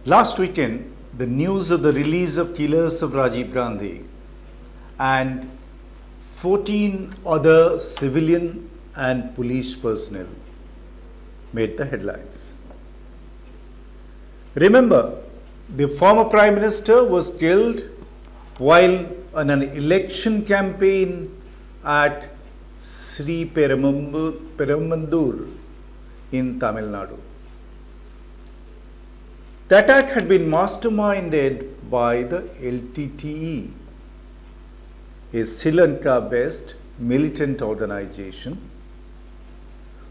Last weekend, the news of the release of killers of Rajiv Gandhi and 14 other civilian and police personnel made the headlines. Remember, the former Prime Minister was killed while on an election campaign at Sri Perumandur in Tamil Nadu. The attack had been masterminded by the LTTE, a Sri Lanka-based militant organization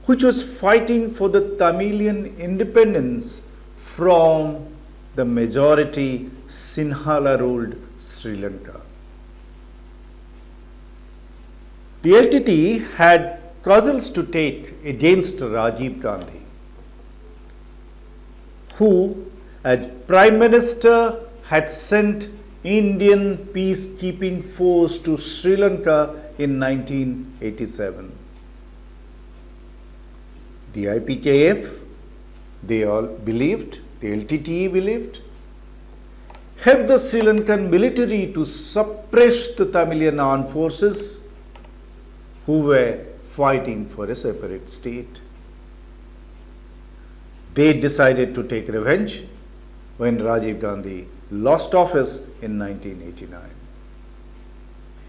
which was fighting for the Tamilian independence from the majority Sinhala-ruled Sri Lanka. The LTTE had cudgels to take against Rajiv Gandhi, who, as Prime Minister, had sent Indian peacekeeping force to Sri Lanka in 1987. The IPKF, they all believed, the LTTE believed, helped the Sri Lankan military to suppress the Tamilian armed forces who were fighting for a separate state. They decided to take revenge when Rajiv Gandhi lost office in 1989.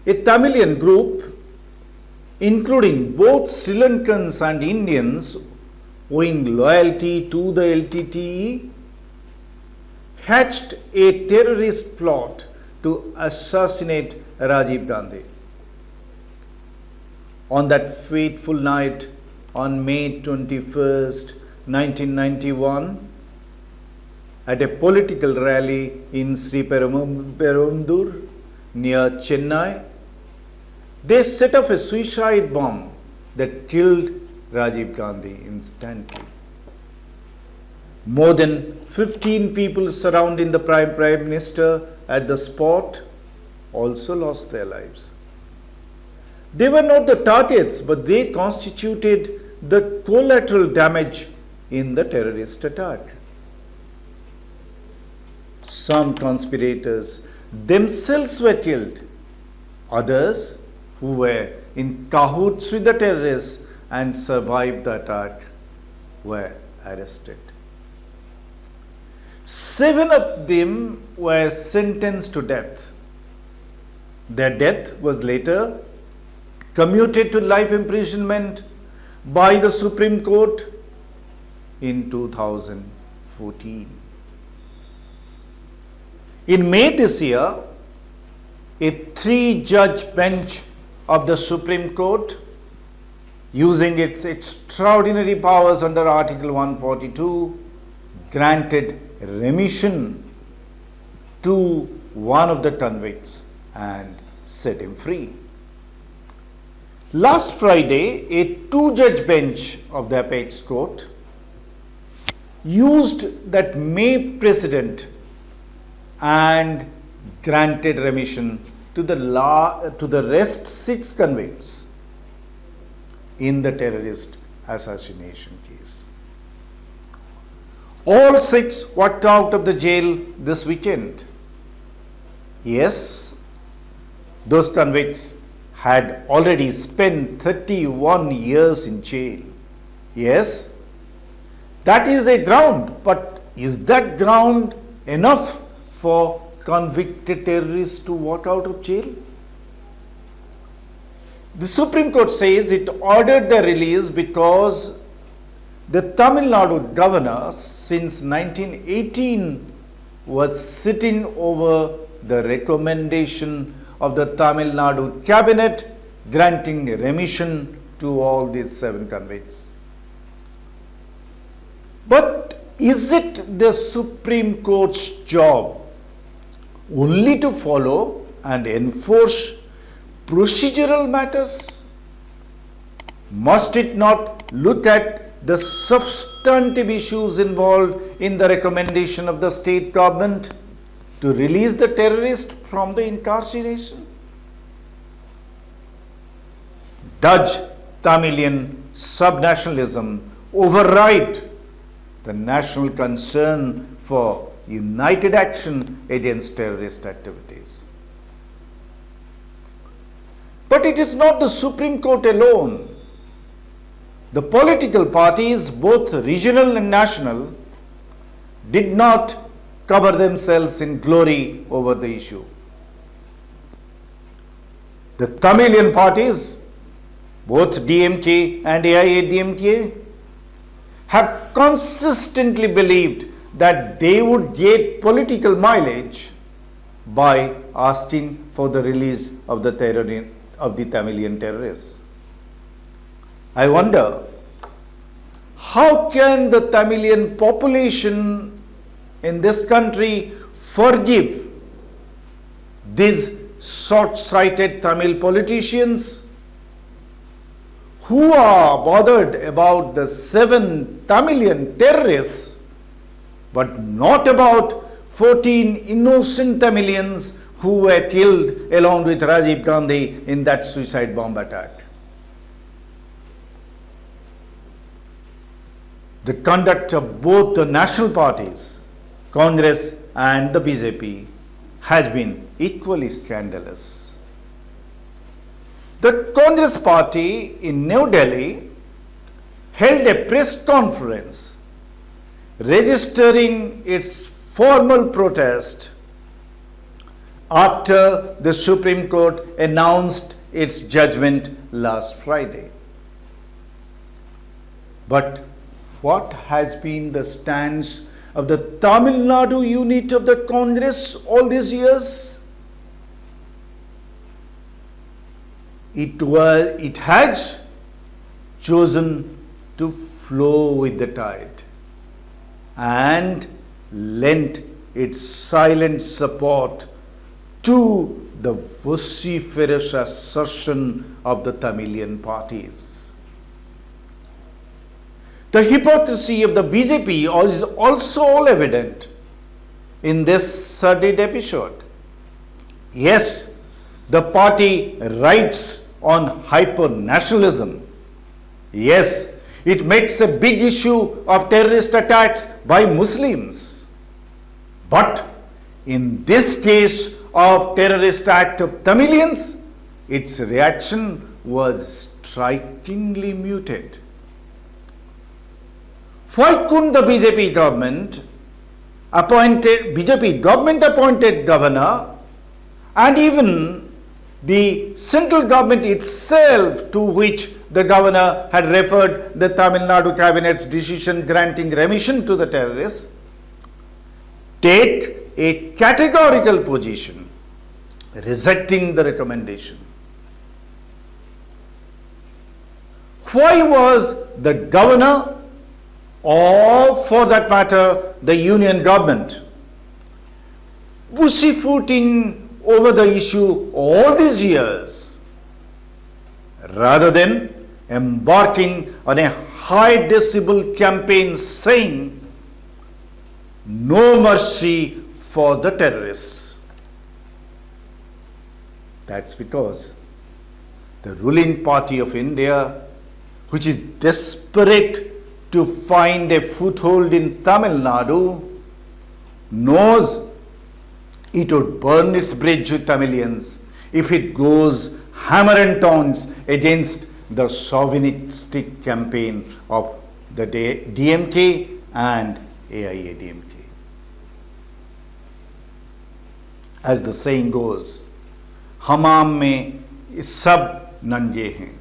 A Tamilian group, including both Sri Lankans and Indians owing loyalty to the LTTE, hatched a terrorist plot to assassinate Rajiv Gandhi. On that fateful night on May 21st, 1991, at a political rally in Sri Perumandur near Chennai, they set off a suicide bomb that killed Rajiv Gandhi instantly. More than 15 people surrounding the Prime Minister at the spot also lost their lives. They were not the targets, but they constituted the collateral damage in the terrorist attack. Some conspirators themselves were killed. Others, who were in cahoots with the terrorists and survived the attack, were arrested. 7 of them were sentenced to death. Their death was later commuted to life imprisonment by the Supreme Court in 2014. In May this year, a 3-judge bench of the Supreme Court, using its extraordinary powers under Article 142, granted remission to one of the convicts and set him free. Last Friday, a 2-judge bench of the Apex Court used that May precedent and granted remission to the rest 6 convicts in the terrorist assassination case. All 6 walked out of the jail this weekend. Yes, those convicts had already spent 31 years in jail. Yes, that is a ground, but is that ground enough for convicted terrorists to walk out of jail? The Supreme Court says it ordered their release because the Tamil Nadu governor since 1918 was sitting over the recommendation of the Tamil Nadu cabinet granting remission to all these 7 convicts. But is it the Supreme Court's job only to follow and enforce procedural matters? Must it not look at the substantive issues involved in the recommendation of the state government to release the terrorist from the incarceration? Does Tamilian subnationalism override the national concern for united action against terrorist activities. But it is not the Supreme Court alone. The political parties, both regional and national, did not cover themselves in glory over the issue. The Tamilian parties, both DMK and AIADMK, have consistently believed that they would get political mileage by asking for the release of the Tamilian terrorists. I wonder, how can the Tamilian population in this country forgive these short-sighted Tamil politicians who are bothered about the 7 Tamilian terrorists, but not about 14 innocent Tamilians who were killed along with Rajiv Gandhi in that suicide bomb attack? The conduct of both the national parties, Congress and the BJP, has been equally scandalous. The Congress party in New Delhi held a press conference registering its formal protest after the Supreme Court announced its judgment last Friday. But what has been the stance of the Tamil Nadu unit of the Congress all these years? It has chosen to flow with the tide and lent its silent support to the vociferous assertion of the Tamilian parties. The hypocrisy of the BJP is also all evident in this sordid episode. Yes, the party writes on hyper-nationalism. Yes, it makes a big issue of terrorist attacks by Muslims. But in this case of terrorist act of Tamilians, its reaction was strikingly muted. Why couldn't the BJP government appointed governor and even the central government itself, to which the governor had referred the Tamil Nadu cabinet's decision granting remission to the terrorists, take a categorical position rejecting the recommendation? Why was the governor, or for that matter the union government, pussyfooting over the issue all these years, rather than embarking on a high decibel campaign saying no mercy for the terrorists? That's because the ruling party of India, which is desperate to find a foothold in Tamil Nadu, knows it would burn its bridge with Tamilians if it goes hammer and tongs against the chauvinistic campaign of the DMK and AIADMK. As the saying goes, Hamam mein sab nange hain.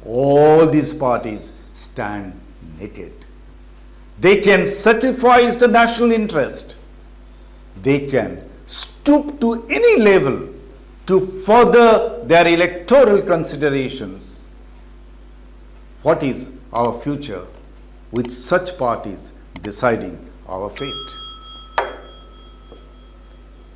All these parties stand naked. They can sacrifice the national interest. They can stoop to any level to further their electoral considerations. What is our future with such parties deciding our fate?